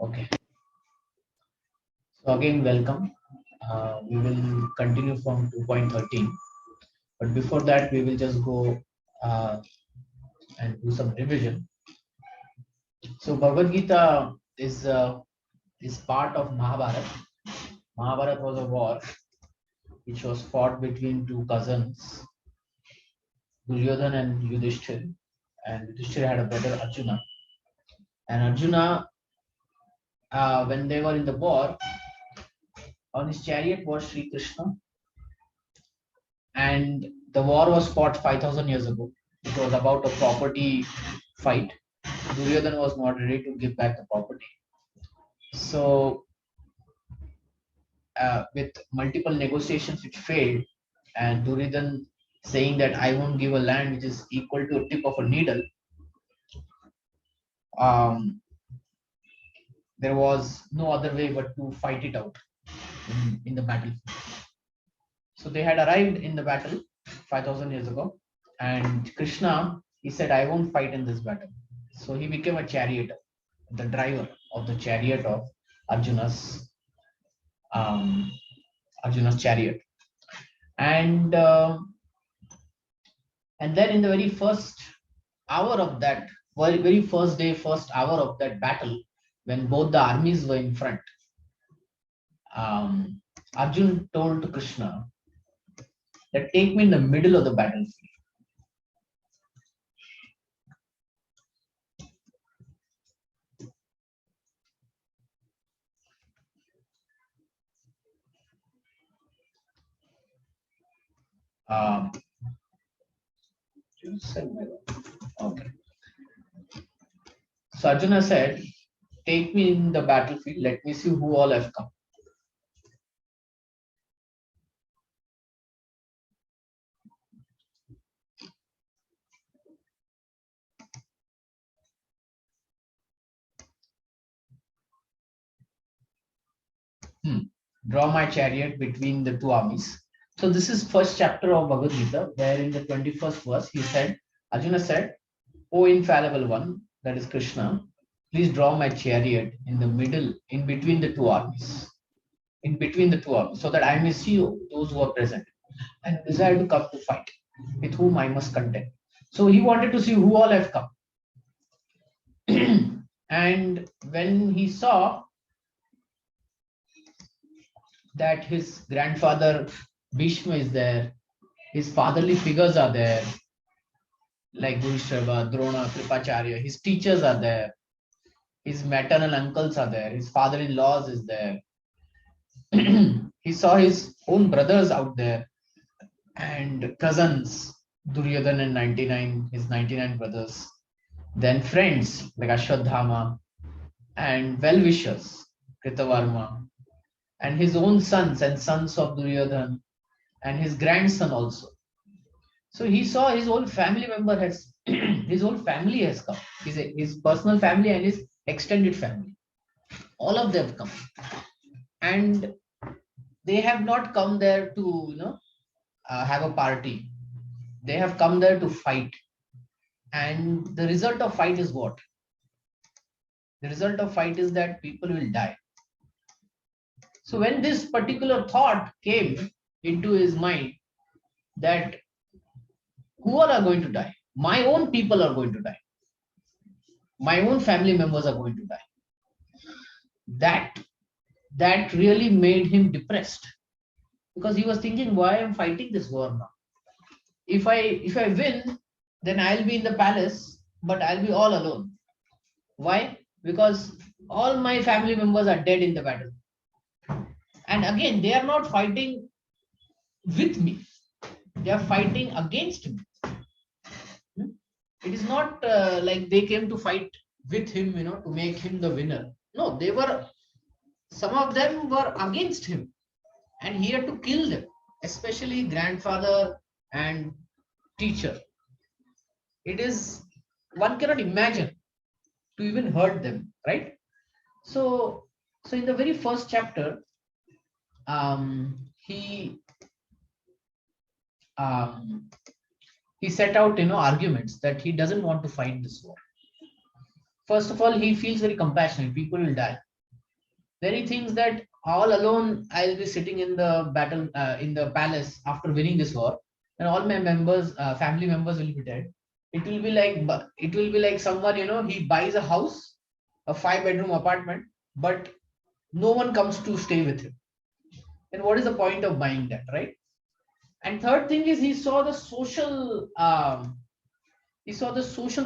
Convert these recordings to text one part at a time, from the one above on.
Okay. So again, welcome. We will continue from 2.13. But before that, we will just go and do some revision. So Bhagavad Gita is part of Mahabharata. Mahabharata was a war which was fought between two cousins, Duryodhan and Yudhishthir. And Yudhishthir had a brother Arjuna. And Arjuna, when they were in the war, on his chariot was Sri Krishna, and the war was fought 5,000 years ago. It was about a property fight. Duryodhan was not ready to give back the property. So, with multiple negotiations which failed, and Duryodhan saying that I won't give a land which is equal to a tip of a needle, there was no other way but to fight it out in the battle. So they had arrived in the battle 5,000 years ago, and Krishna, he said, I won't fight in this battle. So he became a charioteer, the driver of the chariot of Arjuna's Arjuna's chariot. And then in the very first hour of that, very first day, first hour of that battle, when both the armies were in front, Arjun told Krishna that take me in the middle of the battlefield. Okay. So Arjuna said, take me in the battlefield, let me see who all have come. Draw my chariot between the two armies. So this is first chapter of Bhagavad Gita, where in the 21st verse he said, Arjuna said, O infallible one, that is Krishna, please draw my chariot in the middle, in between the two armies. In between the two armies, so that I may see those who are present and desire to come to fight, with whom I must contend. So he wanted to see who all have come. And when he saw that his grandfather Bhishma is there, his fatherly figures are there, like Gurusharva, Drona, Kripacharya, his teachers are there, his maternal uncles are there, his father-in-laws is there. He saw his own brothers out there and cousins, Duryodhan and 99, his 99 brothers. Then friends like Ashwadhama and well-wishers, Kritavarma, and his own sons and sons of Duryodhan and his grandson also. So he saw his whole family member has, his whole family has come, his personal family and his extended family. All of them have come. And they have not come there to, have a party. They have come there to fight. And the result of fight is what? The result of fight is that people will die. So when this particular thought came into his mind that who all are going to die? My own people are going to die. My own family members are going to die. That really made him depressed, because he was thinking, why I'm fighting this war now? If I win, then I'll be in the palace, but I'll be all alone. Why? Because all my family members are dead in the battle. And again, they are not fighting with me. They are fighting against me. It is not like they came to fight with him, to make him the winner. No, some of them were against him, and he had to kill them, especially grandfather and teacher. It is, one cannot imagine to even hurt them, right? So in the very first chapter, he set out arguments that he doesn't want to fight this war. First of all, he feels very compassionate. People will die. Then he thinks that all alone I'll be sitting in the battle in the palace after winning this war, and all my members, family members will be dead. It will be like someone, he buys a house, a 5 bedroom apartment, but no one comes to stay with him. And what is the point of buying that, right? And third thing is he saw the social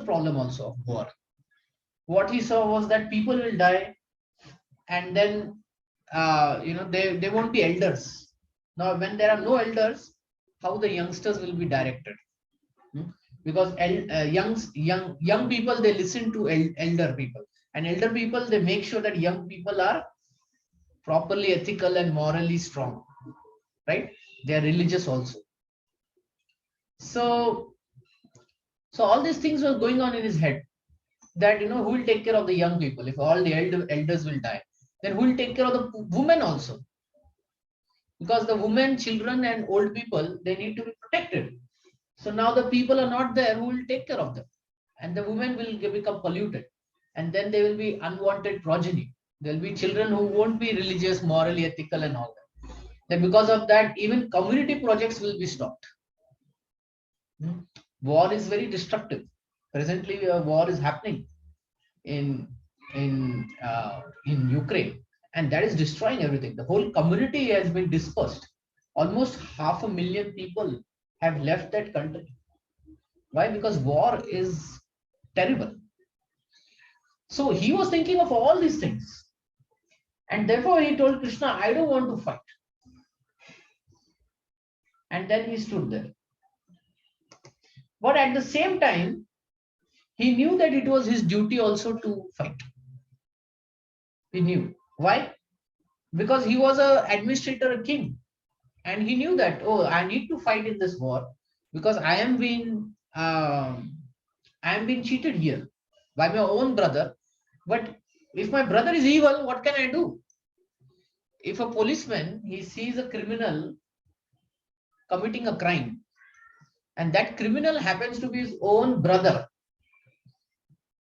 problem also of war. What he saw was that people will die, and then they won't be elders. Now when there are no elders, how the youngsters will be directed? Hmm? Because young people, they listen to elder people, and elder people, they make sure that young people are properly ethical and morally strong, right? They are religious also. So so all these things were going on in his head, that who will take care of the young people if all the elders will die? Then who will take care of the women also? Because the women, children, and old people, they need to be protected. So now the people are not there who will take care of them, and the women will become polluted, and then there will be unwanted progeny. There will be children who won't be religious, morally ethical, and all that. Then because of that, even community projects will be stopped. Hmm. War is very destructive. Presently, a war is happening in in Ukraine, and that is destroying everything. The whole community has been dispersed. Almost 500,000 people have left that country. Why? Because war is terrible. So he was thinking of all these things, and therefore he told Krishna, "I don't want to fight." And then he stood there. But at the same time, he knew that it was his duty also to fight. He knew. Why? Because he was a administrator, a king, and he knew that, oh, I need to fight in this war, because I am being cheated here by my own brother. But if my brother is evil, what can I do? If a policeman, he sees a criminal committing a crime, and that criminal happens to be his own brother,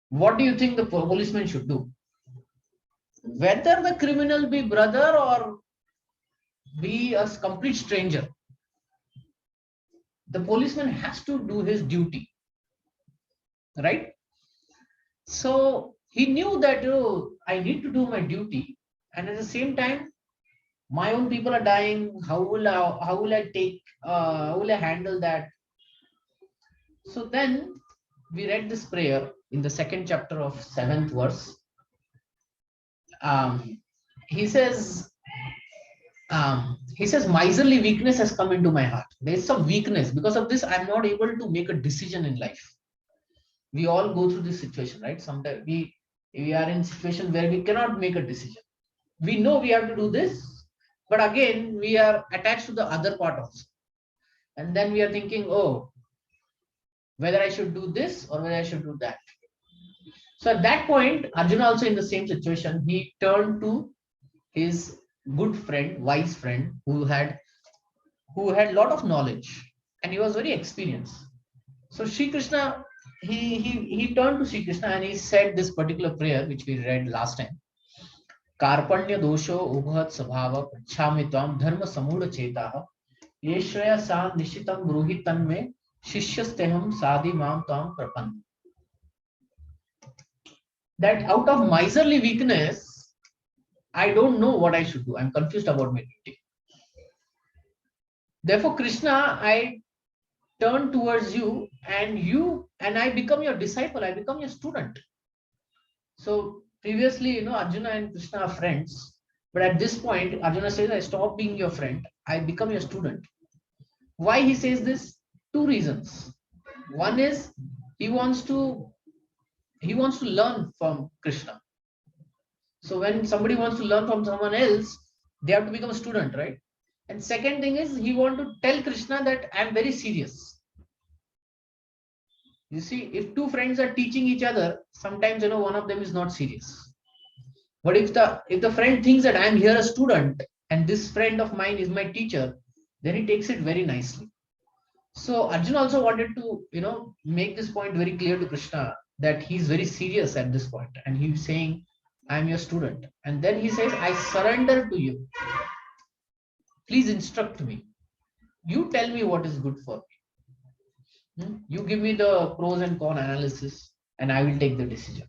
what do you think the policeman should do? Whether the criminal be brother or be a complete stranger, the policeman has to do his duty, right? So he knew that, oh, I need to do my duty, and at the same time, my own people are dying. How will I handle that? So then we read this prayer in the second chapter of 7th verse. Um, he says, miserly weakness has come into my heart. There's some weakness. Because of this, I'm not able to make a decision in life. We all go through this situation, right? Sometimes we are in a situation where we cannot make a decision. We know we have to do this, but again, we are attached to the other part also. And then we are thinking, oh, whether I should do this or whether I should do that. So at that point, Arjuna also in the same situation, he turned to his good friend, wise friend, who had a lot of knowledge, and he was very experienced. So Sri Krishna, he turned to Sri Krishna and he said this particular prayer which we read last time. Karpanya dosho ubhat sabhava prachami tvam dharma samudha chetaha yeshraya sa nishitam bruhi tanme shishyasteham sadhi mam tvam prapan. That out of miserly weakness, I don't know what I should do. I'm confused about my duty. Therefore, Krishna, I turn towards you, and I become your disciple. I become your student. So previously, Arjuna and Krishna are friends, but at this point, Arjuna says, I stop being your friend. I become your student. Why he says this? Two reasons. One is he wants to learn from Krishna. So when somebody wants to learn from someone else, they have to become a student, right? And second thing is he want to tell Krishna that I'm very serious. You see, if two friends are teaching each other, sometimes one of them is not serious. But if the friend thinks that I'm here a student and this friend of mine is my teacher, then he takes it very nicely. So Arjuna also wanted to make this point very clear to Krishna, that he's very serious at this point, and he's saying, I'm your student. And then he says, I surrender to you. Please instruct me. You tell me what is good for me. You give me the pros and cons analysis, and I will take the decision.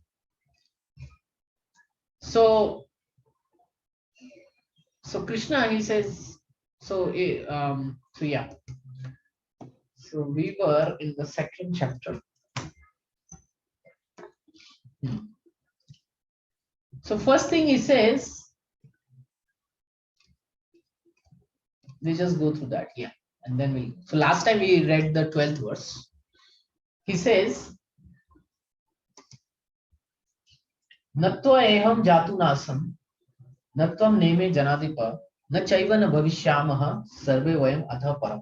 So Krishna, he says, so yeah. So we were in the second chapter. So first thing he says, we just go through that, yeah, and then we. So last time we read the 12th verse. He says, Natva eham jatu nasam, natvam neme janadipa, na chaiva na bhavishyamaha, sarve vayam adha param.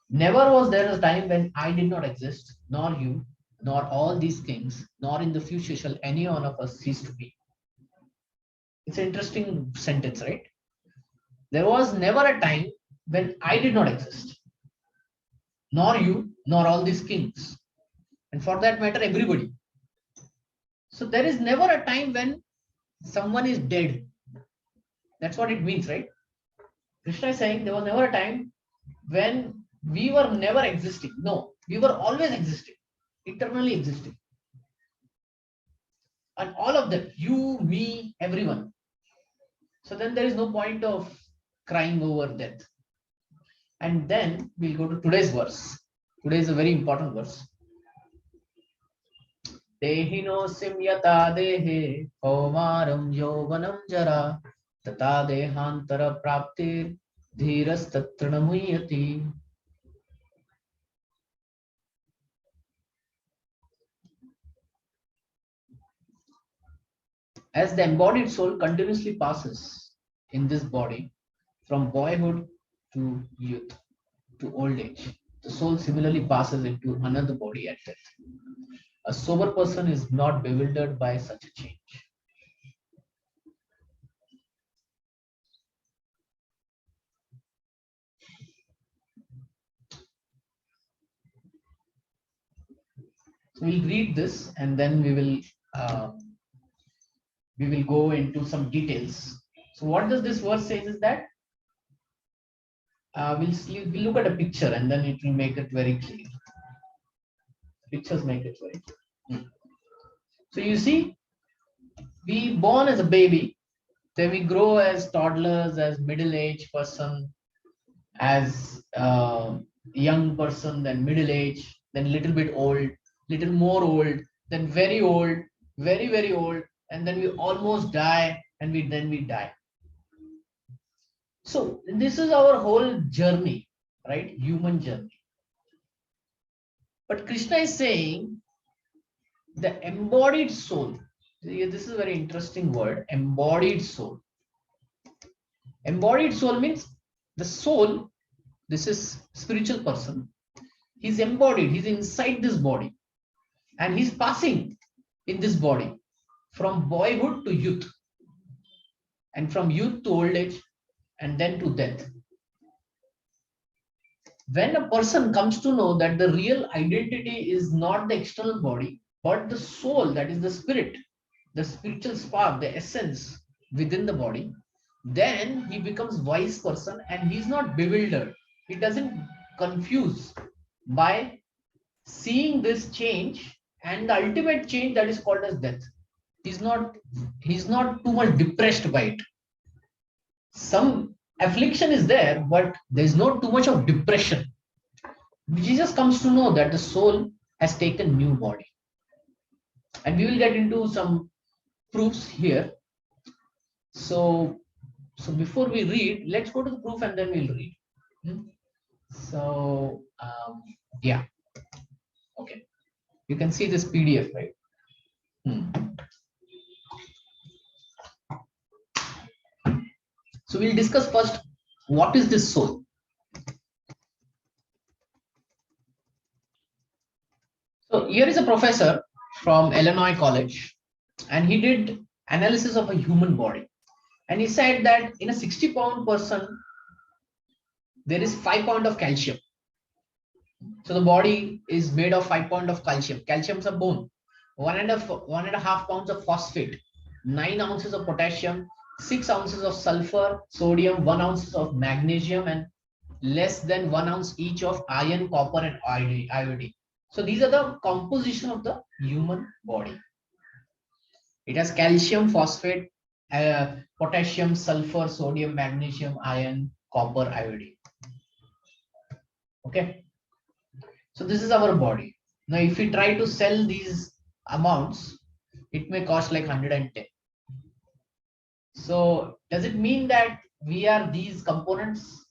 Never was there a time when I did not exist, nor you, nor all these kings, nor in the future shall any one of us cease to be. It's an interesting sentence, right? There was never a time when I did not exist, nor you, nor all these kings, and for that matter, everybody. So there is never a time when someone is dead. That's what it means, right? Krishna is saying there was never a time when we were never existing. No, we were always existing, eternally existing. And all of them, you, me, everyone. So then there is no point of crying over death. And then we'll go to today's verse. Today is a very important verse. Dehino simyata dehe kaumaram yovanam jara tata dehantara praptir dhiras tatranamuyati. As the embodied soul continuously passes in this body from boyhood to youth to old age, the soul similarly passes into another body at death. A sober person is not bewildered by such a change. So we'll read this and then we will go into some details. So what does this verse say is that we'll look at a picture and then it will make it very clear. Pictures make it very clear. So you see, we born as a baby, then we grow as toddlers, as middle-aged person, as young person, then middle-aged, then little bit old, little more old, then very old, very, very old, and then we almost die, and then we die. So this is our whole journey, right? Human journey. But Krishna is saying the embodied soul. This is a very interesting word, embodied soul. Embodied soul means the soul, this is spiritual person. He's embodied, he's inside this body. And he's passing in this body from boyhood to youth. And from youth to old age, and then to death. When a person comes to know that the real identity is not the external body, but the soul, that is the spirit, the spiritual spark, the essence within the body, then he becomes wise person and he's not bewildered. He doesn't confuse by seeing this change and the ultimate change that is called as death. He's not too much depressed by it. Some affliction is there, but there's not too much of depression. Jesus comes to know that the soul has taken new body. And we will get into some proofs here. So before we read, let's go to the proof and then we'll read. So yeah, okay. You can see this PDF, right? So we'll discuss first, what is this soul? So here is a professor from Illinois College, and he did analysis of a human body. And he said that in a 60-pound person, there is 5 pounds of calcium. So the body is made of 5 pounds of calcium. Calcium is a bone. 1.5 pounds of phosphate, 9 ounces of potassium, 6 ounces of sulfur, sodium, 1 ounce of magnesium, and less than 1 ounce each of iron, copper, and iodine. So these are the composition of the human body. It has calcium, phosphate, potassium, sulfur, sodium, magnesium, iron, copper, iodine. Okay. So this is our body. Now, if we try to sell these amounts, it may cost like 110. So does it mean that we are these components?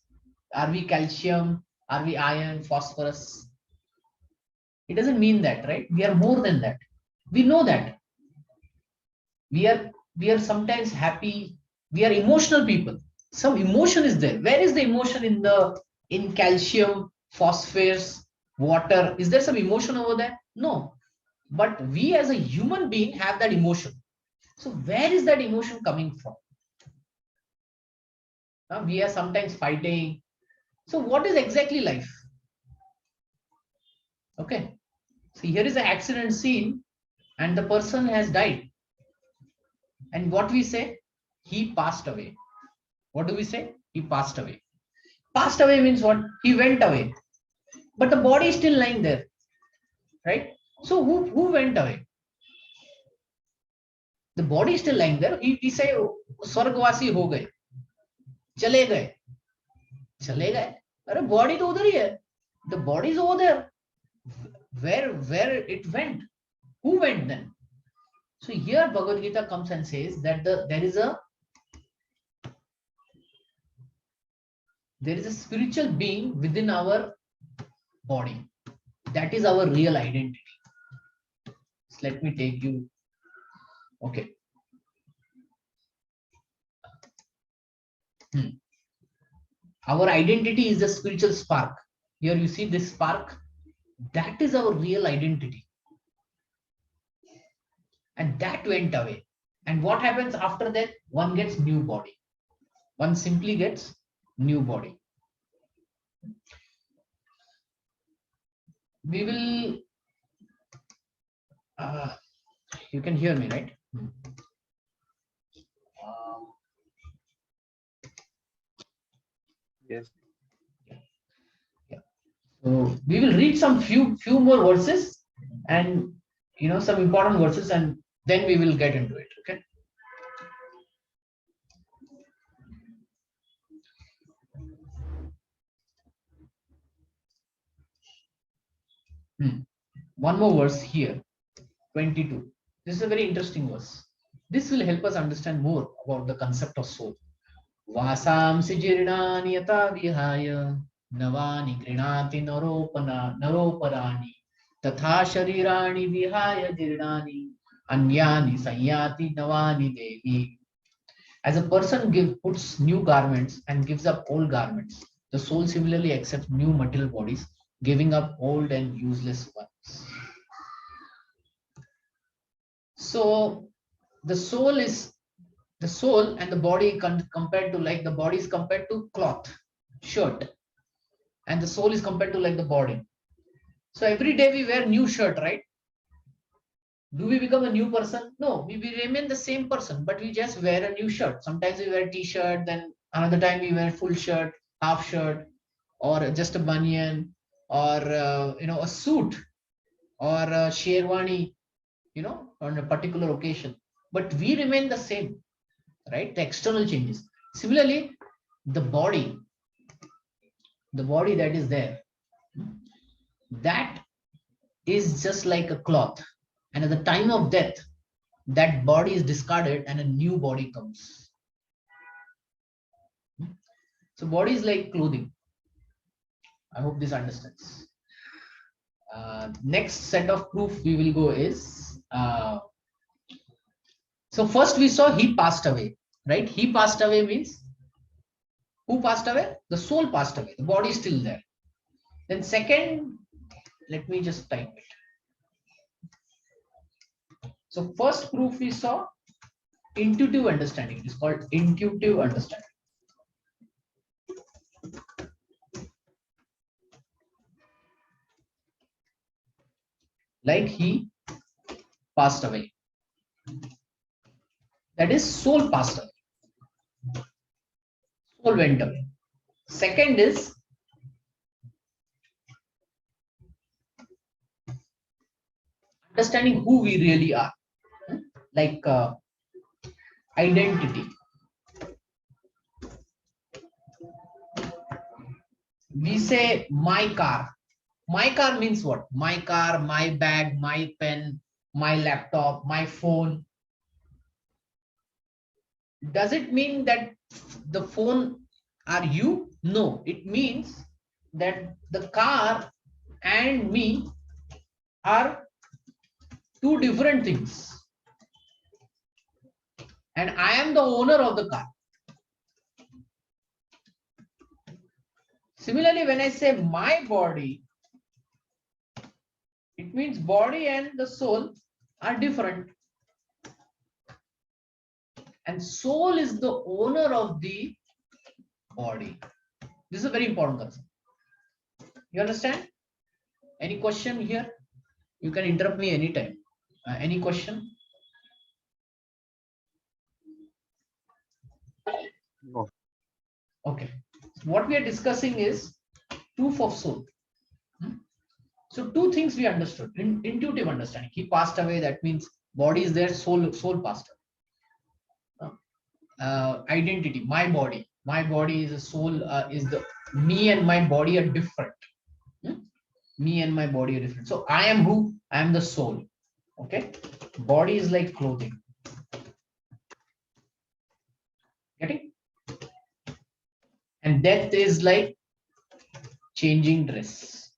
Are we calcium? Are we iron, phosphorus? It doesn't mean that, right? We are more than that. We know that. We are sometimes happy. We are emotional people. Some emotion is there. Where is the emotion in calcium, phosphorus, water? Is there some emotion over there? No. But we as a human being have that emotion. So where is that emotion coming from? We are sometimes fighting. So what is exactly life? Okay. So here is an accident scene and the person has died. And what we say? He passed away. What do we say? He passed away. Passed away means what? He went away. But the body is still lying there. Right? So who went away? The body is still lying there. We say स्वर्गवासी हो गए, चले गए, चले गए. अरे body तो उधर ही है. The body is over there. Where it went? Who went then? So here Bhagavad Gita comes and says that there is a spiritual being within our body. That is our real identity. So let me take you. Okay. Our identity is the spiritual spark. Here you see this spark. That is our real identity. And that went away. And what happens after that? One gets new body. One simply gets new body. We will, you can hear me, right? Yes. Yeah. So we will read some few more verses and some important verses, and then we will get into it. Okay. One more verse here, 22. This is a very interesting verse. This will help us understand more about the concept of soul. Vasamsi jirnani yata vihaya navani grinati naroparani tatha sharirani vihaya jirnani anyani sanyati navani devi. As a person puts new garments and gives up old garments, the soul similarly accepts new material bodies, giving up old and useless ones. So the soul and the body compared to, like, the body is compared to cloth, shirt, and the soul is compared to like the body. So every day we wear new shirt, right? Do we become a new person? No, we remain the same person, but we just wear a new shirt. Sometimes we wear t-shirt, then another time we wear full shirt, half shirt, or just a banyan, or a suit, or a sherwani, on a particular occasion. But we remain the same, right? The external changes. Similarly, the body, that is there, that is just like a cloth. And at the time of death, that body is discarded and a new body comes. So body is like clothing. I hope this understands. Next set of proof we will go is, so first we saw he passed away, right? He passed away means, who passed away? The soul passed away. The body is still there. Then second, let me just type it. So first proof we saw intuitive understanding. It is called intuitive understanding. like he passed away. That is, soul passed away. Soul went away. Second is understanding who we really are, like identity. We say my car. My car means what? My car, my bag, my pen, my laptop, my phone. Does it mean that the phone are you? No, it means that the car and me are two different things. And I am the owner of the car. Similarly, when I say my body, it means body and the soul are different. And soul is the owner of the body. This is a very important concept. You understand? Any question here? You can interrupt me anytime. Any question? No. Okay. What we are discussing is proof of soul. So two things we understood. Intuitive understanding. He passed away. That means body is there. Soul passed away. Identity. My body. My body is a soul. Is the me and my body are different. Me and my body are different. So I am who? I am the soul. Okay. Body is like clothing. Getting? And death is like changing dress.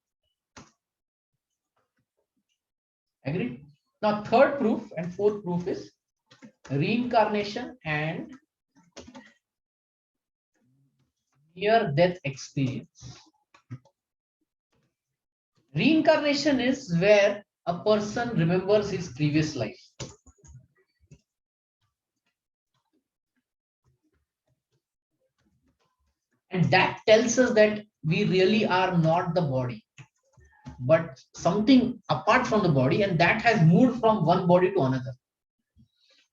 Agreed? Now third proof and fourth proof is reincarnation and near death experience. Reincarnation is where a person remembers his previous life. And that tells us that we really are not the body, but something apart from the body, and that has moved from one body to another.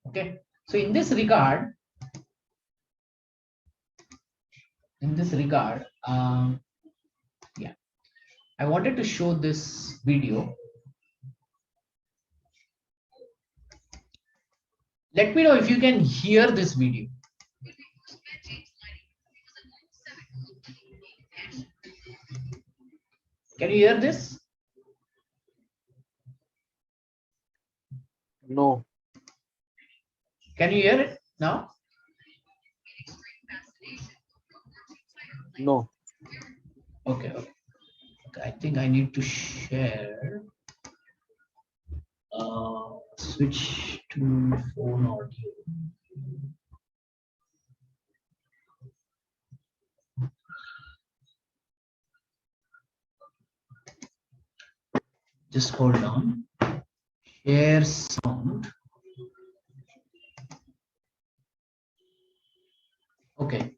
Okay. So in this regard, yeah, I wanted to show this video. Let me know if you can hear this video. Can you hear this? No. Can you hear it now? No. Okay. I think I need to share. Switch to phone audio. Just hold on. Share sound. Okay.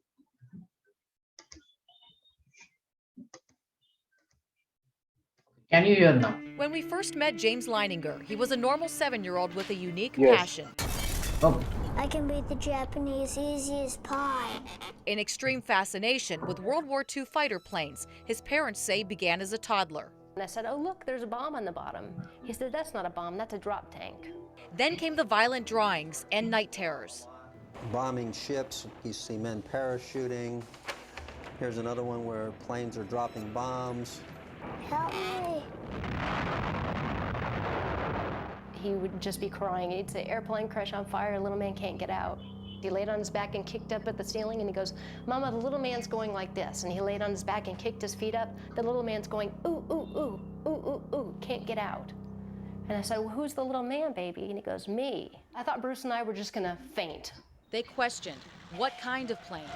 Can you hear now? When we first met James Leininger, he was a normal 7-year-old with a unique Yes. passion. Okay. I can read the Japanese easy as pie. An extreme fascination with World War II fighter planes, his parents say began as a toddler. And I said, oh, look, there's a bomb on the bottom. He said, that's not a bomb, that's a drop tank. Then came the violent drawings and night terrors. Bombing ships, you see men parachuting. Here's another one where planes are dropping bombs. Help me. He would just be crying. He'd say, airplane crash on fire, little man can't get out. He laid on his back and kicked up at the ceiling and he goes, Mama, the little man's going like this. And he laid on his back and kicked his feet up. The little man's going, ooh, ooh, ooh, ooh, ooh, ooh, can't get out. And I said, well, who's the little man, baby? And he goes, me. I thought Bruce and I were just gonna faint. They questioned, what kind of plane?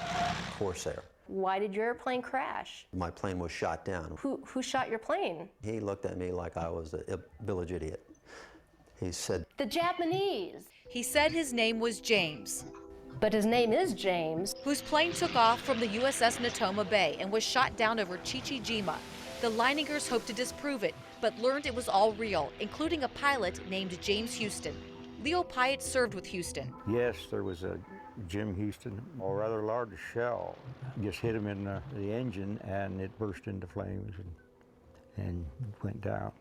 Corsair. Why did your airplane crash? My plane was shot down. Who shot your plane? He looked at me like I was a village idiot. He said, The Japanese. He said his name was James, But his name is James. whose plane took off from the USS Natoma Bay and was shot down over Chichijima. The Leiningers hoped to disprove it, but learned it was all real, including a pilot named James Houston. Leo Pyatt served with Houston. Yes, there was a Jim Houston, a rather large shell, just hit him in the engine, and it burst into flames and went down.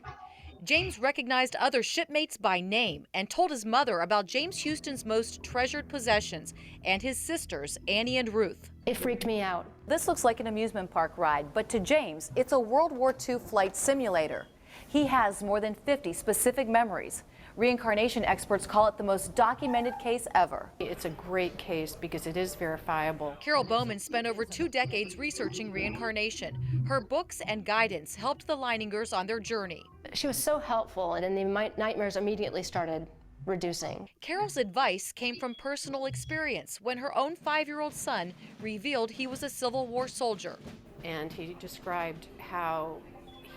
James recognized other shipmates by name and told his mother about James Houston's most treasured possessions and his sisters, Annie and Ruth. It freaked me out. This looks like an amusement park ride, but to James, it's a World War II flight simulator. He has more than 50 specific memories. Reincarnation experts call it the most documented case ever. It's a great case because it is verifiable. Carol Bowman spent over 2 decades researching reincarnation. Her books and guidance helped the Leiningers on their journey. She was so helpful, and then the nightmares immediately started reducing. Carol's advice came from personal experience when her own 5-year-old son revealed he was a Civil War soldier. And he described how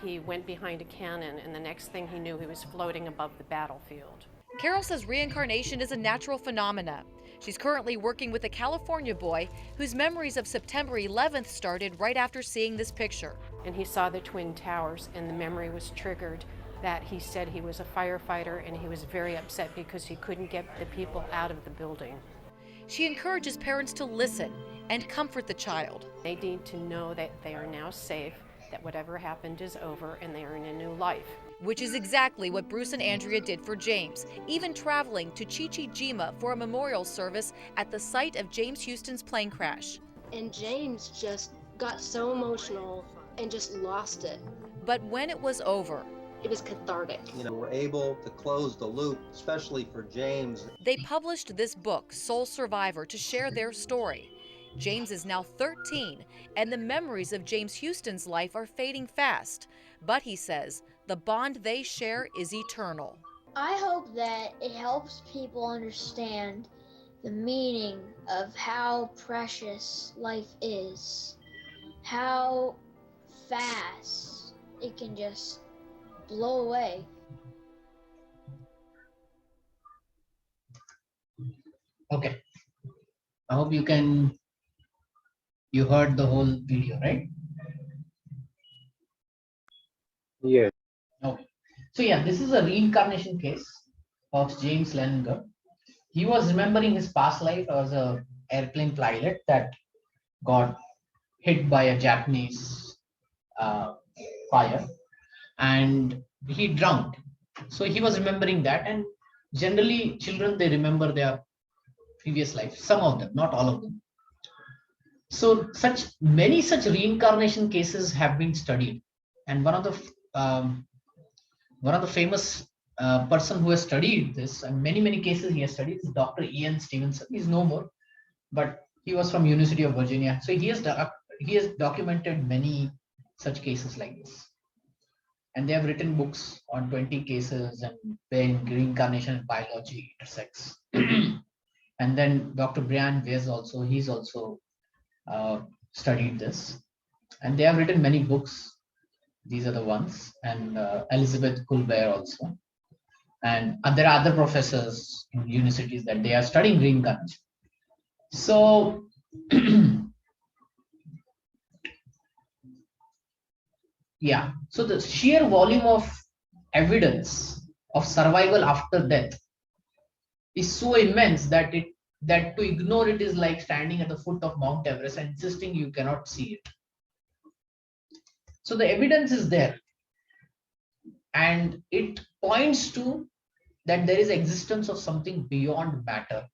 he went behind a cannon, and the next thing he knew, he was floating above the battlefield. Carol says reincarnation is a natural phenomena. She's currently working with a California boy whose memories of September 11th started right after seeing this picture. And he saw the Twin Towers, and the memory was triggered that he said he was a firefighter, and he was very upset because he couldn't get the people out of the building. She encourages parents to listen and comfort the child. They need to know that they are now safe, that whatever happened is over, and they are in a new life. Which is exactly what Bruce and Andrea did for James, even traveling to Chichijima for a memorial service at the site of James Houston's plane crash. And James just got so emotional and just lost it. But when it was over, It was cathartic. We're able to close the loop, especially for James. they published this book, Soul Survivor, to share their story. James is now 13, and the memories of James Houston's life are fading fast. But he says the bond they share is eternal. I hope that it helps people understand the meaning of how precious life is, how fast it can just blow away. Okay. I hope you heard the whole video, right? Yes. Okay. So yeah, this is a reincarnation case of James Leininger. He was remembering his past life as a airplane pilot that got hit by a Japanese fire, and he drowned. So he was remembering that, and generally children, they remember their previous life, some of them, not all of them. So many such reincarnation cases have been studied, and one of the famous person who has studied this, and many cases he has studied, is Dr. Ian Stevenson. He's no more, but he was from University of Virginia. So he has documented many such cases like this, and they have written books on 20 cases and when reincarnation and biology intersects. And then Dr. Brian Weiss also, he's also studied this, and they have written many books. These are the ones, and Elizabeth Colbert also, and there are other professors in universities that they are studying reincarnation. So yeah, so the sheer volume of evidence of survival after death is so immense that to ignore it is like standing at the foot of Mount Everest and insisting you cannot see it. So the evidence is there, and it points to that there is existence of something beyond matter,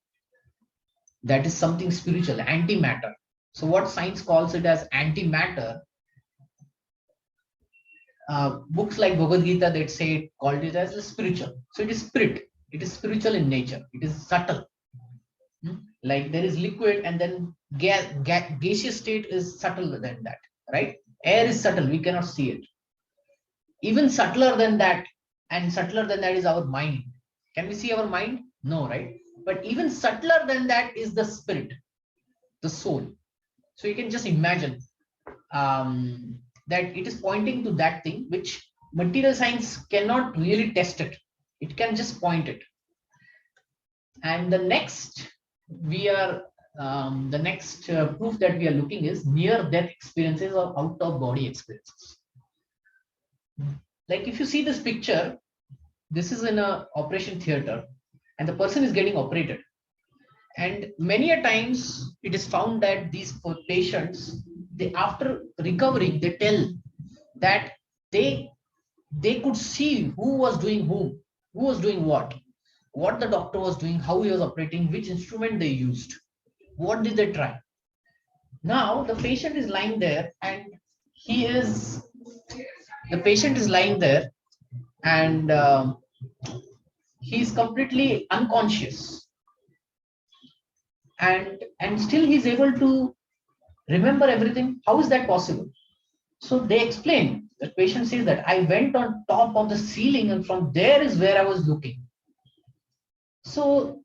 that is something spiritual, antimatter. So what science calls it as antimatter, books like Bhagavad Gita, they say it, called it as spiritual. So it is spirit, it is spiritual in nature, it is subtle. Like there is liquid, and then gaseous state is subtler than that, right? Air is subtle, we cannot see it. Even subtler than that, and subtler than that is our mind. Can we see our mind? No, right? But even subtler than that is the spirit, the soul. So you can just imagine that it is pointing to that thing which material science cannot really test it. It can just point it. And the next proof that we are looking is near-death experiences or out-of-body experiences. Like if you see this picture, this is in a operation theater and the person is getting operated. And many a times it is found that these patients, they after recovering, they tell that they they could see who was doing who was doing what the doctor was doing, how he was operating, which instrument they used, what did they try. Now the patient is lying there and he is the patient is lying there and he is completely unconscious and still he's able to remember everything. How is that possible? So they explain, the patient says that I went on top of the ceiling and from there is where I was looking. So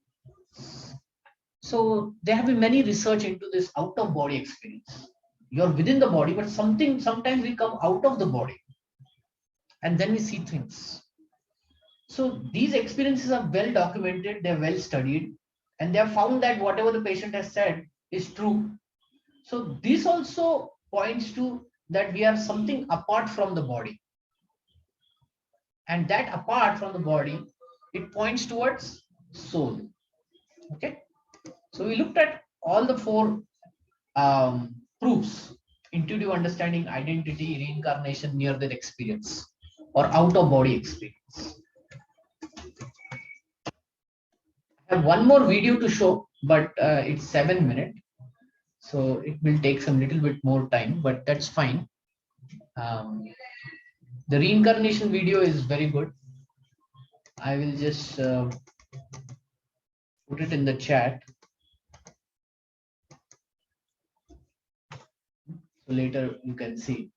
so there have been many research into this out of body experience. You're within the body, but sometimes we come out of the body and then we see things. So these experiences are well documented, they're well studied, and they have found that whatever the patient has said is true. So this also points to that we are something apart from the body. And that apart from the body, it points towards soul. Okay. So we looked at all the four proofs: intuitive understanding, identity, reincarnation, near death experience, or out of body experience. I have one more video to show, but it's 7 minutes. So it will take some little bit more time, but that's fine. The reincarnation video is very good. I will just put it in the chat. So later you can see.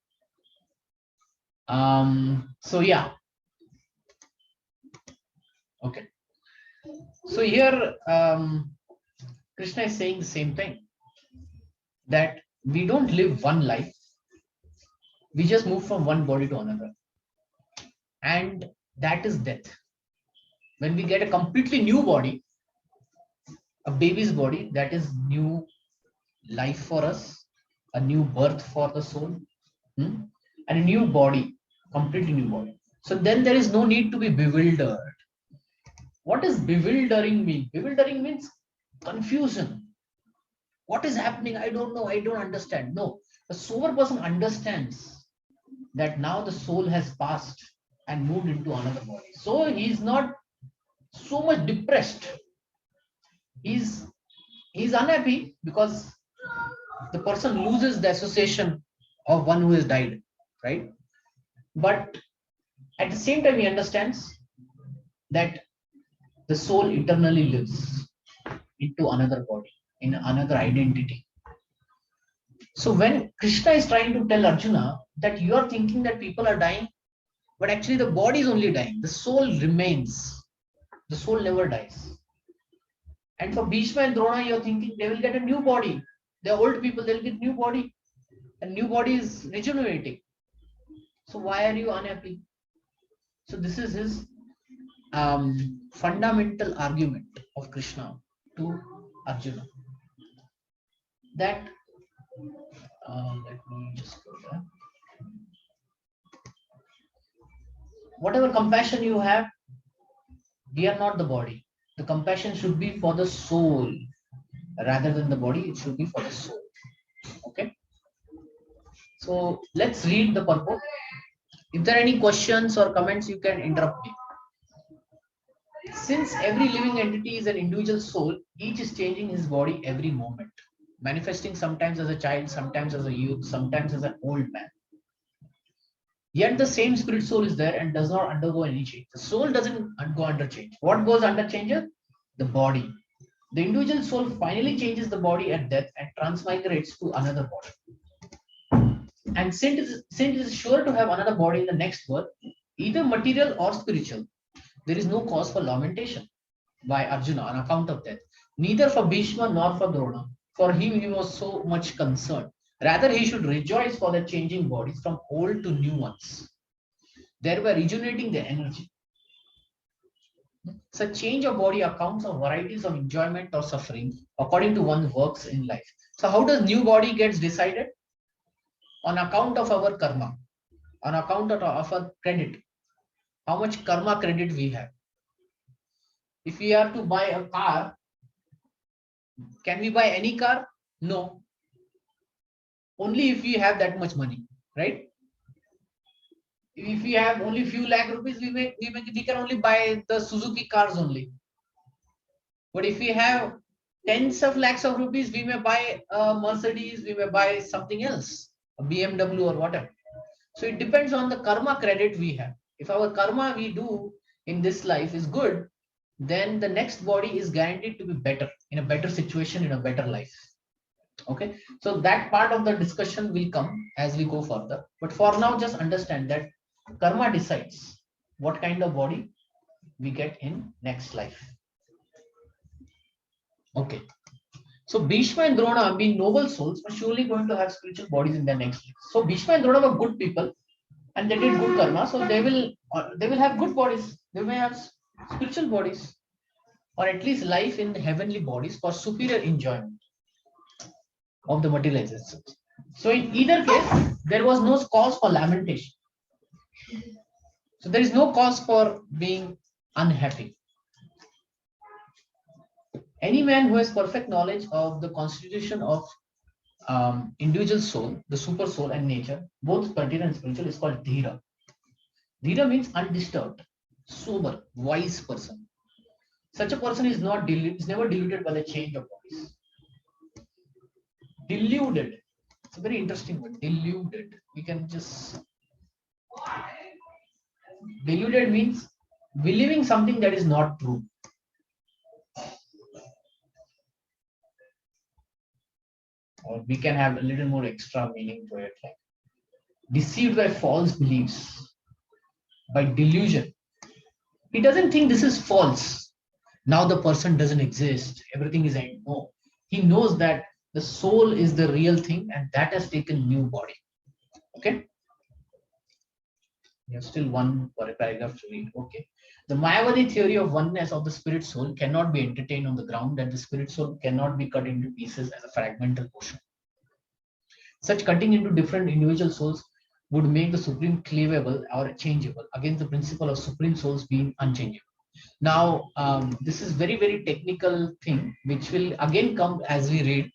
So yeah. Okay. So here Krishna is saying the same thing, that we don't live one life, we just move from one body to another, and that is death. When we get a completely new body, a baby's body, that is new life for us, a new birth for the soul, and a new body, completely new body. So then there is no need to be bewildered. What does bewildering mean? Bewildering means confusion. What is happening? I don't know. I don't understand. No, a sober person understands that now the soul has passed and moved into another body. So he's not so much depressed. He's unhappy because the person loses the association of one who has died, right? But at the same time, he understands that the soul eternally lives into another body, in another identity. So when Krishna is trying to tell Arjuna that you are thinking that people are dying, but actually the body is only dying, the soul remains, the soul never dies. And for Bhishma and Drona, you're thinking they will get a new body. They're old people, they'll get new body, and new body is regenerating. So why are you unhappy? So this is his fundamental argument of Krishna to Arjuna. That let me just go there. Whatever compassion you have, we are not the body. The compassion should be for the soul rather than the body. It should be for the soul. Okay. So let's read the purport. If there are any questions or comments, you can interrupt me. Since every living entity is an individual soul, each is changing his body every moment, manifesting sometimes as a child, sometimes as a youth, sometimes as an old man. Yet the same spirit soul is there and does not undergo any change. The soul doesn't go under change. What goes under change? The body. The individual soul finally changes the body at death and transmigrates to another body. And since it is sure to have another body in the next birth, either material or spiritual, there is no cause for lamentation by Arjuna on account of death, neither for Bhishma nor for Drona. For him, he was so much concerned. Rather, he should rejoice for the changing bodies from old to new ones, thereby regenerating their energy. Such change of body accounts of varieties of enjoyment or suffering according to one's works in life. So, how does new body gets decided? On account of our karma, on account of our credit. how much karma credit we have. If we are to buy a car, can we buy any car? No. Only if we have that much money, right? If we have only few lakh rupees, we can only buy the Suzuki cars only. But if we have tens of lakhs of rupees, we may buy a Mercedes, we may buy something else, a BMW or whatever. So it depends on the karma credit we have. If our karma we do in this life is good, then the next body is guaranteed to be better, in a better situation, in a better life. Okay, so that part of the discussion will come as we go further. But for now, just understand that karma decides what kind of body we get in next life. Okay. So Bhishma and Drona being noble souls are surely going to have spiritual bodies in their next life. So Bhishma and Drona were good people and they did good karma. So they will have good bodies. They may have spiritual bodies, or at least life in heavenly bodies for superior enjoyment of the material existence. So in either case, there was no cause for lamentation. So there is no cause for being unhappy. Any man who has perfect knowledge of the constitution of individual soul, the super soul and nature, both material and spiritual, is called Dhira. Dhira means undisturbed, sober, wise person. Such a person is never deluded by the change of bodies. Deluded. It's a very interesting word. Deluded. We can just deluded means believing something that is not true. Or we can have a little more extra meaning to it, like deceived by false beliefs, by delusion. He doesn't think this is false. Now the person doesn't exist. Everything is end. No. He knows that the soul is the real thing and that has taken new body. Okay. You have still one paragraph to read. Okay. The Mayavadi theory of oneness of the spirit soul cannot be entertained on the ground that the spirit soul cannot be cut into pieces as a fragmental portion. Such cutting into different individual souls would make the supreme cleavable or changeable against the principle of supreme souls being unchangeable. Now, this is very technical thing, which will again come as we read.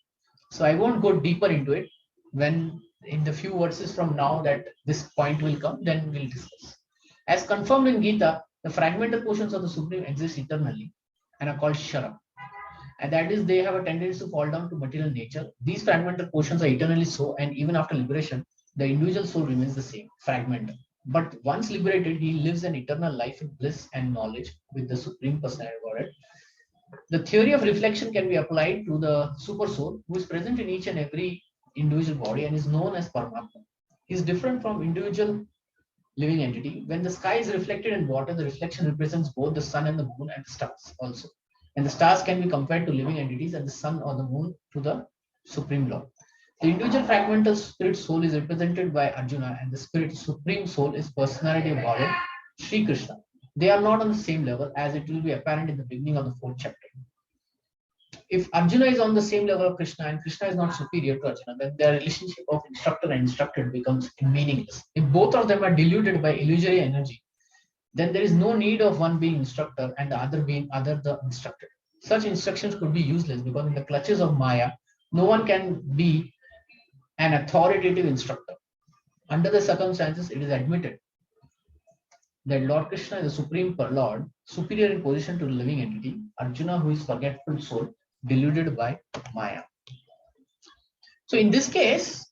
So I won't go deeper into it. When in the few verses from now that this point will come, then we'll discuss. As confirmed in Gita, the fragmental portions of the Supreme exist eternally and are called Shara. And that is, they have a tendency to fall down to material nature. These fragmental portions are eternally so, and even after liberation, the individual soul remains the same, fragmental. But once liberated, he lives an eternal life in bliss and knowledge with the Supreme Personality of Godhead. The theory of reflection can be applied to the super soul, who is present in each and every individual body and is known as Paramatma. He is different from individual living entity. When the sky is reflected in water, the reflection represents both the sun and the moon and the stars also. And the stars can be compared to living entities and the sun or the moon to the Supreme Lord. The individual fragmental spirit soul is represented by Arjuna, and the spirit supreme soul is personality of Godhead, Sri Krishna. They are not on the same level, as it will be apparent in the beginning of the 4th chapter. If Arjuna is on the same level of Krishna and Krishna is not superior to Arjuna, then their relationship of instructor and instructed becomes meaningless. If both of them are deluded by illusory energy, then there is no need of one being instructor and the other being the instructed. Such instructions could be useless because in the clutches of Maya, no one can be an authoritative instructor. Under the circumstances, it is admitted that Lord Krishna is the Supreme Lord, superior in position to the living entity, Arjuna, who is forgetful soul, deluded by Maya. So in this case,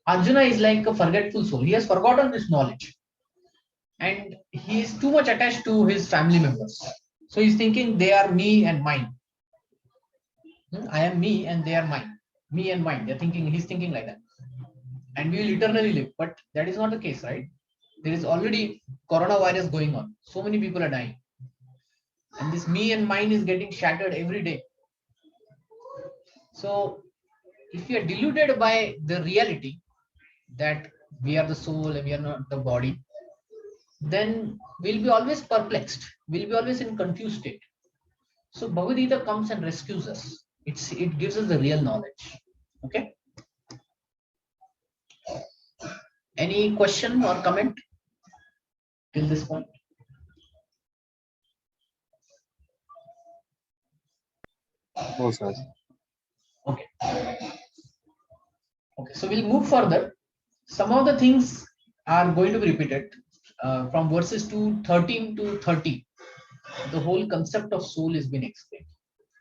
Arjuna is like a forgetful soul. He has forgotten this knowledge. And he is too much attached to his family members. So he's thinking they are me and mine. I am me and they are mine. Me and mine. He's thinking like that. And we will eternally live. But that is not the case, right? There is already coronavirus going on. So many people are dying. And this me and mine is getting shattered every day. So if you are deluded by the reality that we are the soul and we are not the body, then we'll be always perplexed. We'll be always in confused state. So Bhagavad Gita comes and rescues us. It gives us the real knowledge. Okay. Any question or comment till this point? No, sir. Okay. Okay. So we'll move further. Some of the things are going to be repeated from verses 13 to 30. The whole concept of soul is being explained.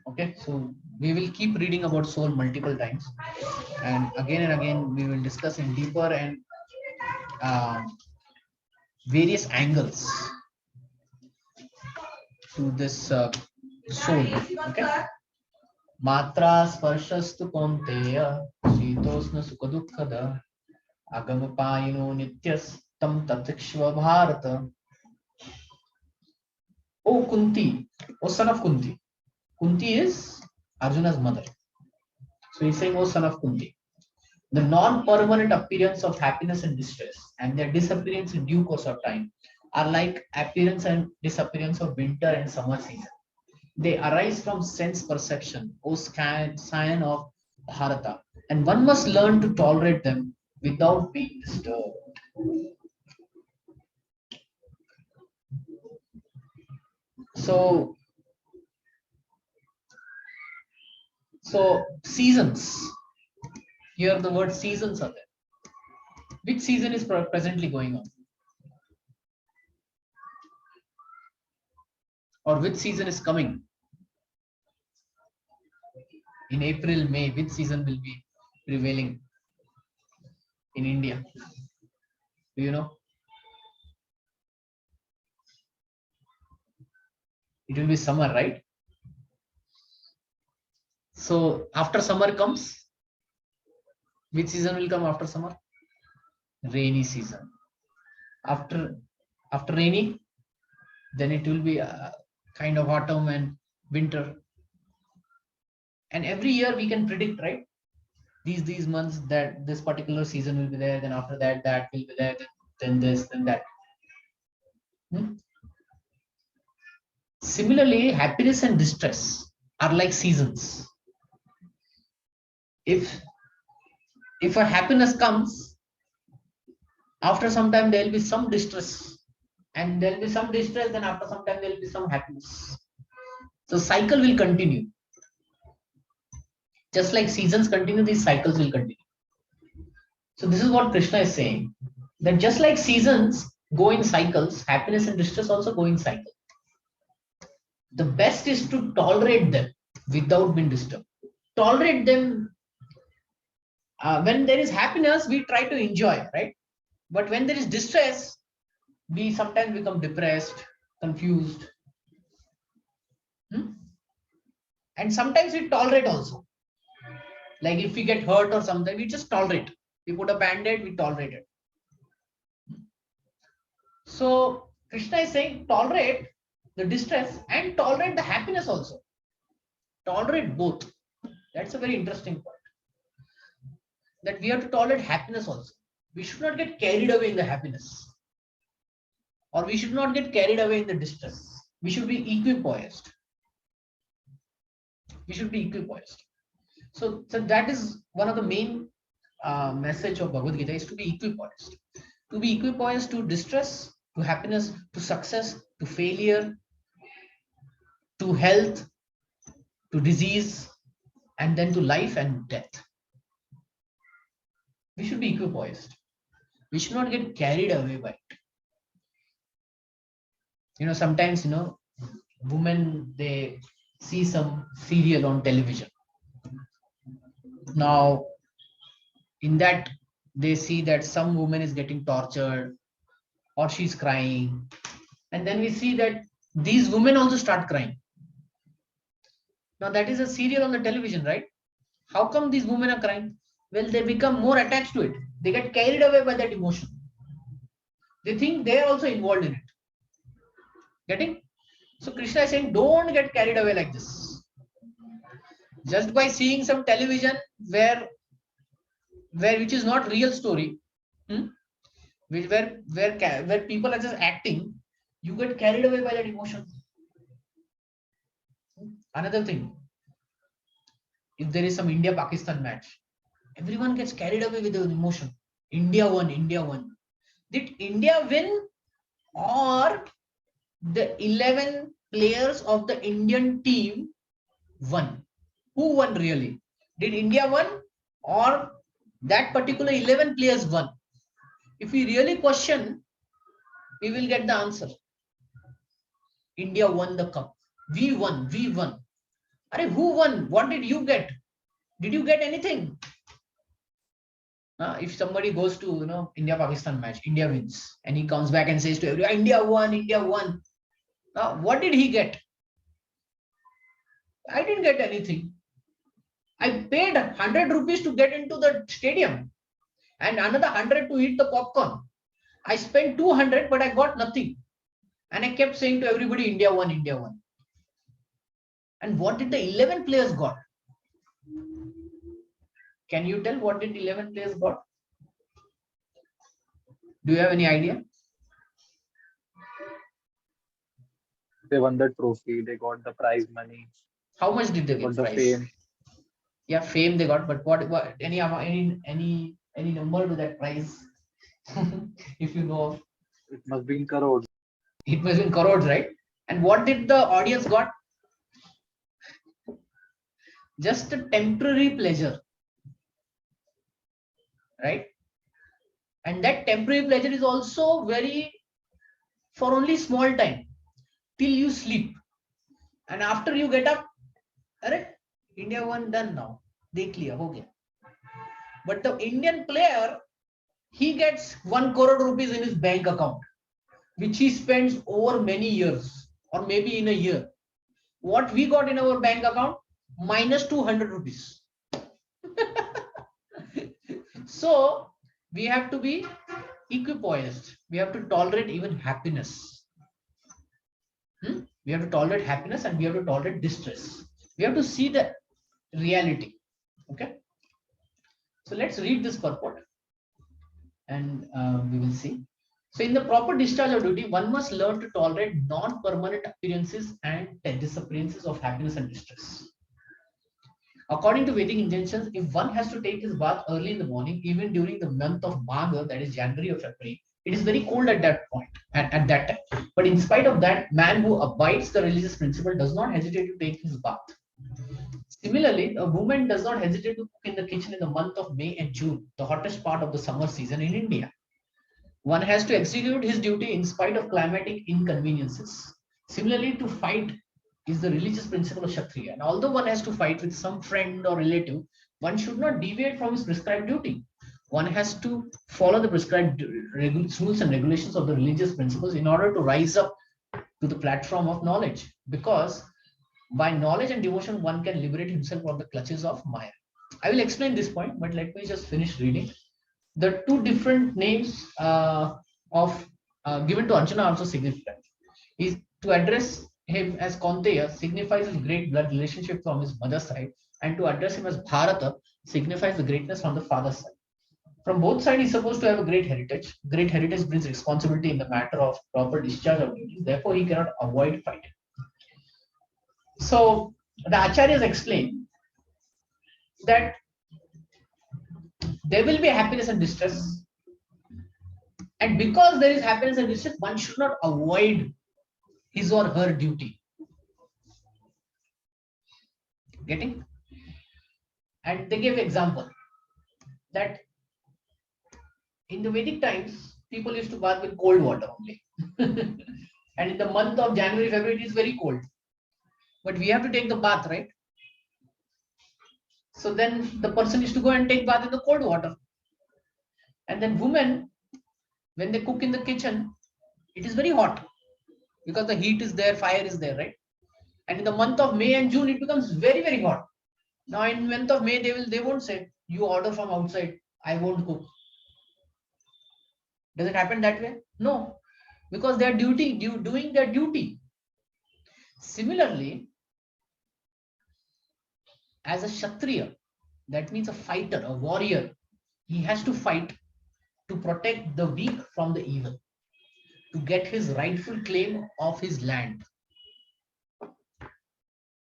Okay. So we will keep reading about soul multiple times, and again we will discuss in deeper and various angles to this soul. Okay. Matra sparshastu konteya shitosna sukha dukkada agama payino nityas tam tatikshva bharata. O Kunti, O son of Kunti. Kunti is Arjuna's mother. So he's saying, O son of Kunti, the non-permanent appearance of happiness and distress and their disappearance in due course of time are like appearance and disappearance of winter and summer season. They arise from sense perception, O scion of Bharata, and one must learn to tolerate them without being disturbed. So, seasons. Here the word seasons are there. Which season is presently going on? Or which season is coming? In April, May, which season will be prevailing in India? Do you know? It will be summer, right? So after summer comes, which season will come after summer? Rainy season. After rainy, then it will be a kind of autumn and winter. And every year we can predict, right? These months that this particular season will be there, then after that will be there, then this, then that. Similarly, happiness and distress are like seasons. If a happiness comes, after some time there will be some distress, and there will be some distress, then after some time there will be some happiness. So cycle will continue. Just like seasons continue, these cycles will continue. So this is what Krishna is saying, that just like seasons go in cycles, happiness and distress also go in cycles. The best is to tolerate them without being disturbed. Tolerate them. When there is happiness, we try to enjoy, right? But when there is distress, we sometimes become depressed, confused. And sometimes we tolerate also. Like if we get hurt or something, we just tolerate. We put a band-aid, we tolerate it. So Krishna is saying tolerate the distress and tolerate the happiness also. Tolerate both. That's a very interesting point. That we have to tolerate happiness also. We should not get carried away in the happiness. Or we should not get carried away in the distress. We should be equipoised. We should be equipoised. So that is one of the main message of Bhagavad Gita, is to be equipoised. To be equipoised to distress, to happiness, to success, to failure, to health, to disease, and then to life and death. We should be equipoised. We should not get carried away by it. Sometimes, women, they see some serial on television. Now, in that, they see that some woman is getting tortured or she's crying. And then we see that these women also start crying. Now, that is a serial on the television, right? How come these women are crying? Well, they become more attached to it. They get carried away by that emotion. They think they are also involved in it. Getting? So Krishna is saying, don't get carried away like this. Just by seeing some television where which is not real story, where people are just acting, you get carried away by that emotion. Another thing, if there is some India-Pakistan match, everyone gets carried away with the emotion. India won. Did India win, or the 11 players of the Indian team won? Who won really? Did India won or that particular 11 players won? If we really question, we will get the answer. India won the cup. We won. We won. Are who won? What did you get? Did you get anything? If somebody goes to India-Pakistan match, India wins, and he comes back and says to everyone, India won, India won. What did he get? I didn't get anything. I paid 100 rupees to get into the stadium and another 100 to eat the popcorn. I spent 200, but I got nothing. And I kept saying to everybody, India won, India won. And what did the 11 players got? Can you tell what did 11 players got? Do you have any idea? They won the trophy. They got the prize money. How much did they get? Got the Prize? fame. Yeah, fame they got, but what any number to that prize? If you know of. It must be in crores. It must be in crores, right? And what did the audience got? Just a temporary pleasure, right? And that temporary pleasure is also very for only small time till you sleep, and after you get up, correct? India won, done now. They clear, okay. But the Indian player, he gets 1 crore rupees in his bank account, which he spends over many years or maybe in a year. What we got in our bank account? Minus 200 rupees. So we have to be equipoised. We have to tolerate even happiness. We have to tolerate happiness and we have to tolerate distress. We have to see the reality. Okay. So let's read this purport and we will see. So in the proper discharge of duty, one must learn to tolerate non-permanent appearances and disappearances of happiness and distress. According to Vedic injunctions, if one has to take his bath early in the morning, even during the month of Magha, that is January or February, it is very cold at that point, at that time. But in spite of that, man who abides the religious principle does not hesitate to take his bath. Similarly, a woman does not hesitate to cook in the kitchen in the month of May and June, the hottest part of the summer season in India. One has to execute his duty in spite of climatic inconveniences. Similarly, to fight is the religious principle of Kshatriya. And although one has to fight with some friend or relative, one should not deviate from his prescribed duty. One has to follow the prescribed rules and regulations of the religious principles in order to rise up to the platform of knowledge. Because by knowledge and devotion, one can liberate himself from the clutches of Maya. I will explain this point, but let me just finish reading. The two different names given to Arjuna are also significant. Is to address him as Kaunteya signifies his great blood relationship from his mother's side, and to address him as Bharata signifies the greatness from the father's side. From both sides, he's supposed to have a great heritage. Great heritage brings responsibility in the matter of proper discharge of duties. Therefore, he cannot avoid fighting. So the Acharyas explain that there will be happiness and distress. And because there is happiness and distress, one should not avoid his or her duty. Getting? And they gave example that in the Vedic times, people used to bath with cold water only. And in the month of January, February, it is very cold. But we have to take the bath, right? So then the person is to go and take bath in the cold water. And then women, when they cook in the kitchen, it is very hot because the heat is there, fire is there, right? And in the month of May and June, it becomes very, very hot. Now in the month of May, they won't say, you order from outside, I won't cook. Does it happen that way? No, because they are doing their duty. Similarly, as a Kshatriya, that means a fighter, a warrior, he has to fight to protect the weak from the evil, to get his rightful claim of his land.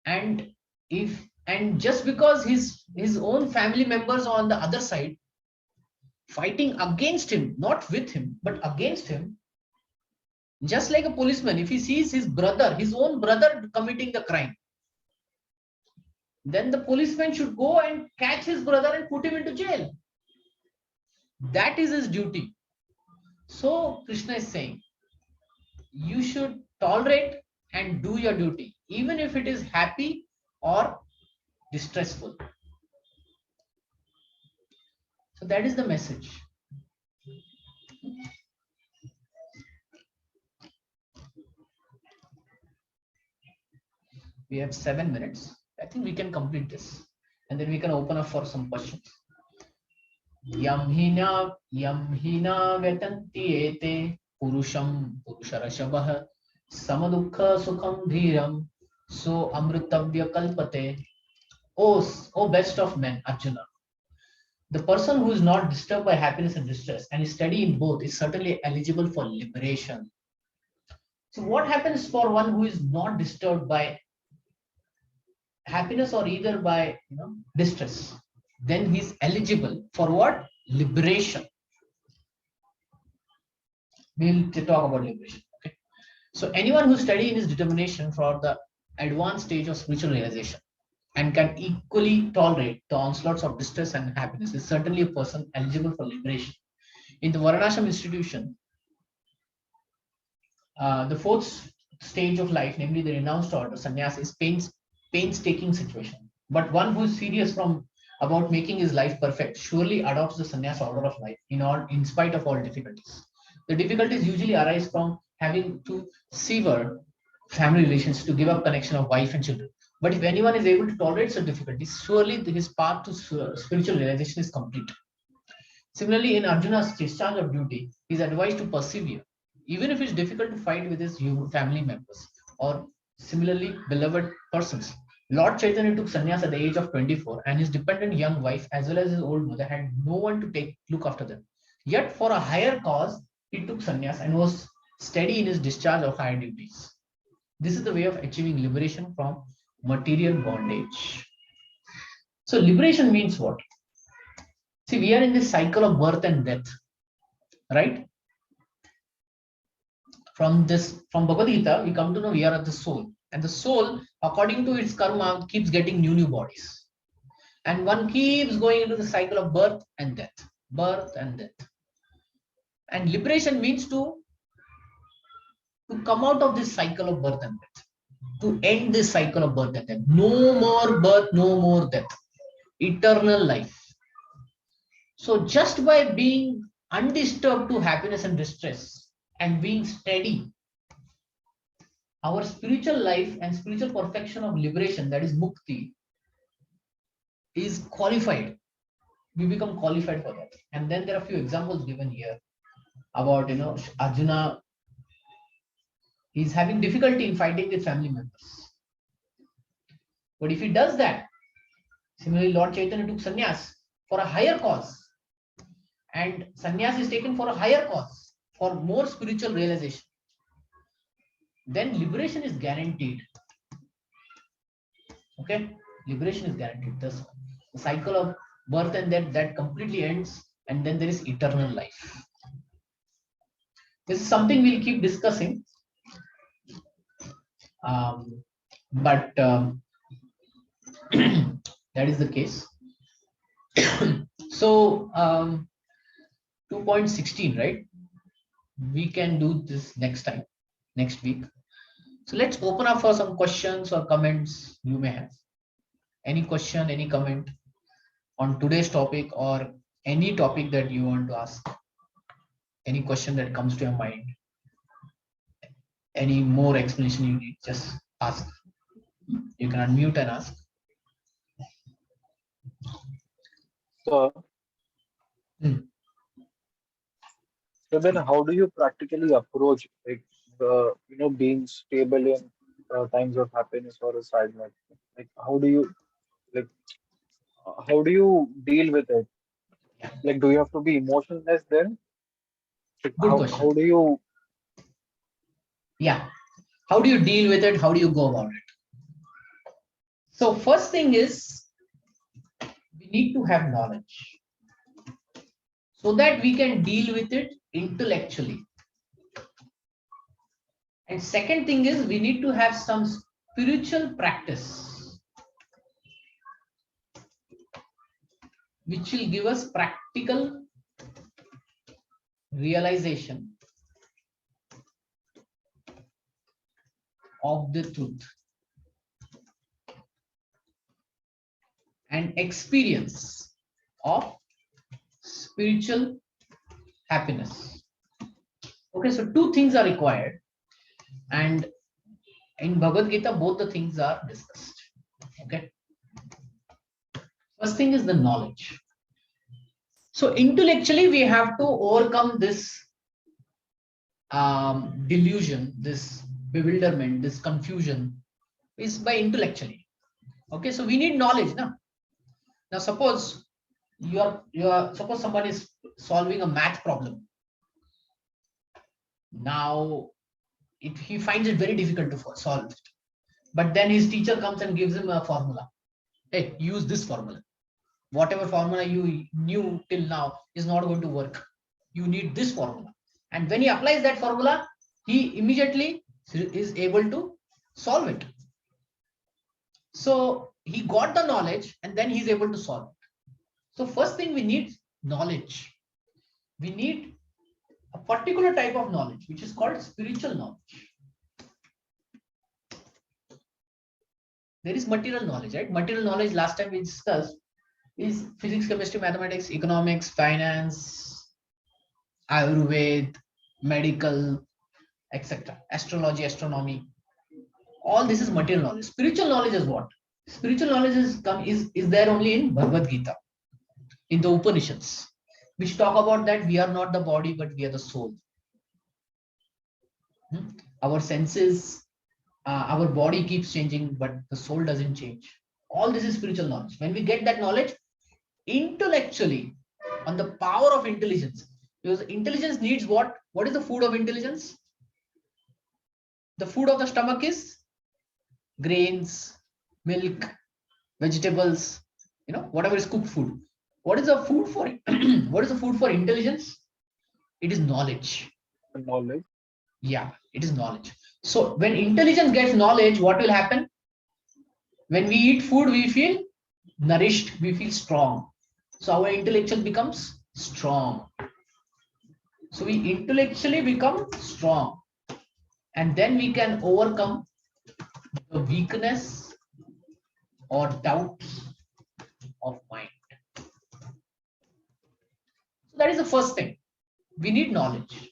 And just because his own family members are on the other side fighting against him, not with him, but against him, just like a policeman, if he sees his own brother committing the crime, then the policeman should go and catch his brother and put him into jail. That is his duty. So Krishna is saying, you should tolerate and do your duty, even if it is happy or distressful. So that is the message. We have 7 minutes. I think we can complete this, and then we can open up for some questions. Yam hina vetanti ete purusham purusharashabah samadukha sukham dhiram so amritavya kalpate. O best of men, Arjuna, the person who is not disturbed by happiness and distress and is steady in both is certainly eligible for liberation. So what happens for one who is not disturbed by happiness or either by distress? Then he is eligible for what? Liberation. We'll talk about liberation. Okay. So anyone who's steady in his determination for the advanced stage of spiritual realization and can equally tolerate the onslaughts of distress and happiness is certainly a person eligible for liberation. In the Varnashram institution, the fourth stage of life, namely the renounced order, sannyas, is painstaking situation. But one who is serious about making his life perfect surely adopts the sannyas order of life in spite of all difficulties. The difficulties usually arise from having to sever family relations, to give up connection of wife and children. But if anyone is able to tolerate such difficulties, surely his path to spiritual realization is complete. Similarly, in Arjuna's discharge of duty, he is advised to persevere, even if it's difficult to fight with his family members or similarly beloved persons. Lord Chaitanya took sannyas at the age of 24, and his dependent young wife as well as his old mother had no one to look after them. Yet for a higher cause, he took sannyas and was steady in his discharge of higher duties. This is the way of achieving liberation from material bondage. So liberation means what? See, we are in this cycle of birth and death, right? From Bhagavad Gita, we come to know we are at the soul. And the soul, according to its karma, keeps getting new bodies. And one keeps going into the cycle of birth and death. Birth and death. And liberation means to come out of this cycle of birth and death. To end this cycle of birth and death. No more birth, no more death. Eternal life. So just by being undisturbed to happiness and distress and being steady, our spiritual life and spiritual perfection of liberation, that is mukti, is qualified. We become qualified for that. And then there are a few examples given here about Arjuna. He's having difficulty in fighting with family members. But if he does that, similarly Lord Chaitanya took sannyas for a higher cause. And sannyas is taken for a higher cause, for more spiritual realization. Then liberation is guaranteed. Okay, liberation is guaranteed. The cycle of birth and death that completely ends, and then there is eternal life. This is something we'll keep discussing. But that is the case. So 2.16, right? We can do this next week. So let's open up for some questions or comments you may have. Any question, any comment on today's topic or any topic that you want to ask. Any question that comes to your mind. Any more explanation you need, just ask. You can unmute and ask. So then how do you practically approach being stable in times of happiness or sadness? Like how do you deal with it? Like, do you have to be emotionless then? Like, Good question. How do you? Yeah. How do you deal with it? How do you go about it? So first thing is, we need to have knowledge so that we can deal with it intellectually. And second thing is, we need to have some spiritual practice which will give us practical realization of the truth and experience of spiritual happiness. Okay, so two things are required, and in Bhagavad Gita, both the things are discussed. Okay, first thing is the knowledge. So intellectually, we have to overcome this delusion, this bewilderment, this confusion is by intellectually. Okay, so we need knowledge now. Now suppose suppose somebody is solving a math problem. Now he finds it very difficult to solve it, but then his teacher comes and gives him a formula. Hey, use this formula. Whatever formula you knew till now is not going to work. You need this formula. And when he applies that formula, he immediately is able to solve it. So he got the knowledge and then he's able to solve it. So first thing, we need knowledge. We need a particular type of knowledge, which is called spiritual knowledge. There is material knowledge, right? Material knowledge, last time we discussed, is physics, chemistry, mathematics, economics, finance, Ayurveda, medical, etc. Astrology, astronomy. All this is material knowledge. Spiritual knowledge is what? Spiritual knowledge is there only in Bhagavad Gita, in the Upanishads, which talk about that we are not the body, but we are the soul. Our senses, our body keeps changing, but the soul doesn't change. All this is spiritual knowledge. When we get that knowledge intellectually on the power of intelligence, because intelligence needs what? What is the food of intelligence? The food of the stomach is grains, milk, vegetables, whatever is cooked food. What is the food for what is the food for intelligence? It is knowledge. Knowledge. Yeah, it is knowledge. So when intelligence gets knowledge, what will happen? When we eat food, we feel nourished, we feel strong. So our intellectual becomes strong. So we intellectually become strong. And then we can overcome the weakness or doubts of mind. So that is the first thing. We need knowledge.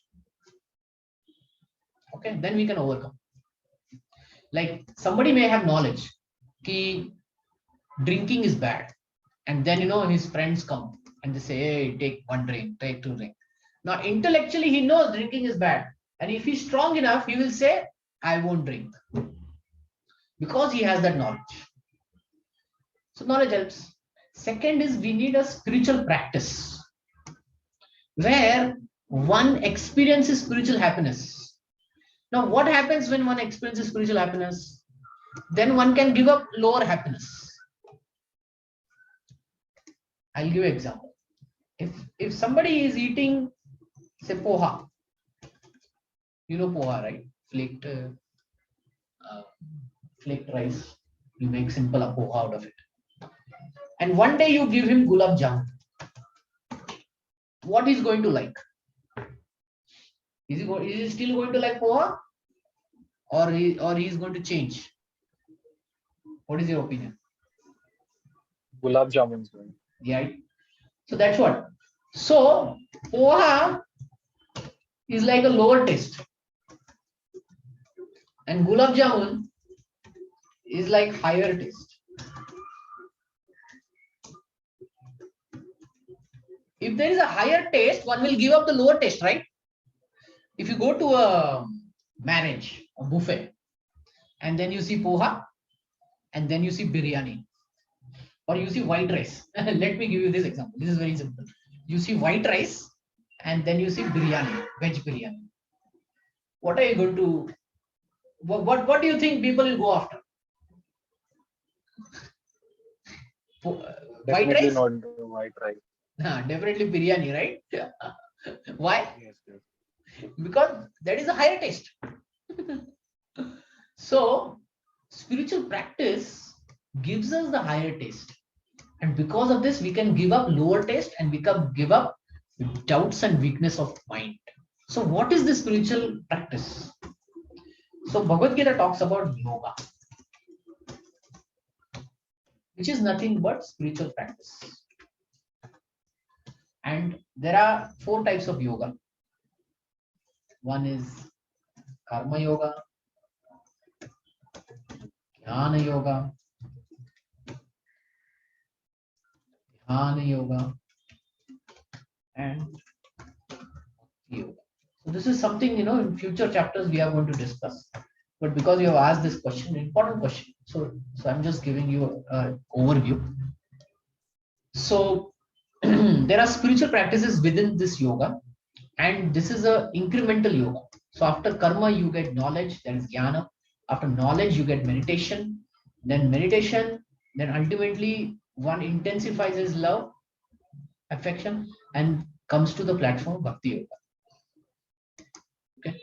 Okay, then we can overcome. Like somebody may have knowledge that drinking is bad, and then his friends come and they say, hey, take one drink, take two drinks. Now intellectually he knows drinking is bad, and if he's strong enough, he will say, I won't drink, because he has that knowledge. So knowledge helps. Second is, we need a spiritual practice where one experiences spiritual happiness. Now what happens when one experiences spiritual happiness? Then one can give up lower happiness. I'll give you an example. If somebody is eating, say, poha, poha, right? Flaked rice. You make simple poha out of it. And one day you give him gulab jamun. What he's going to like? Is he still going to like poha? Or he's going to change? What is your opinion? Gulab jamun. Yeah. So that's what. So poha is like a lower taste, and gulab jamun is like higher taste. If there is a higher taste, one will give up the lower taste, right? If you go to a marriage, a buffet, and then you see poha, and then you see biryani, or you see white rice. Let me give you this example. This is very simple. You see white rice, and then you see biryani, veg biryani. What are you going to? What do you think people will go after? White Definitely rice? not white rice. Definitely biryani, right? Why? Yes, yes. Because that is a higher taste. So spiritual practice gives us the higher taste. And because of this, we can give up lower taste and give up doubts and weakness of mind. So what is the spiritual practice? So Bhagavad Gita talks about yoga, which is nothing but spiritual practice. And there are 4 types of yoga. One is karma yoga, jnana yoga, dhyana yoga, and yoga. So this is something, in future chapters we are going to discuss. But because you have asked this question, important question, so I'm just giving you an overview. So there are spiritual practices within this yoga, and this is a incremental yoga. So after karma, you get knowledge, that is jnana. After knowledge, you get meditation. Then meditation, then ultimately one intensifies his love, affection, and comes to the platform of bhakti yoga. Okay.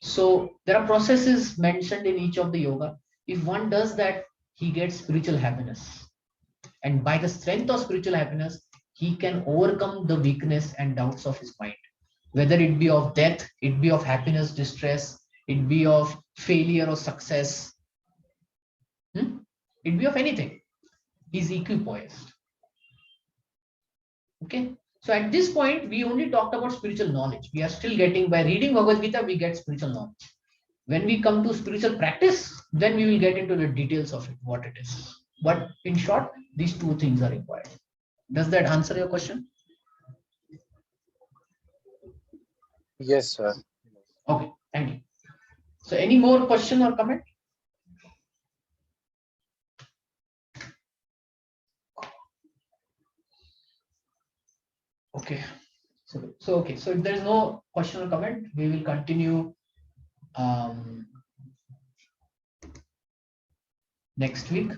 So there are processes mentioned in each of the yoga. If one does that, he gets spiritual happiness. And by the strength of spiritual happiness, he can overcome the weakness and doubts of his mind. Whether it be of death, it be of happiness, distress, it be of failure or success, it be of anything. He's equipoised. Okay. So at this point, we only talked about spiritual knowledge. We are still getting, by reading Bhagavad Gita, we get spiritual knowledge. When we come to spiritual practice, then we will get into the details of it, what it is. But in short, these 2 things are required. Does that answer your question? Yes, sir. Okay, thank you. So any more question or comment? Okay. So if there is no question or comment, we will continue next week.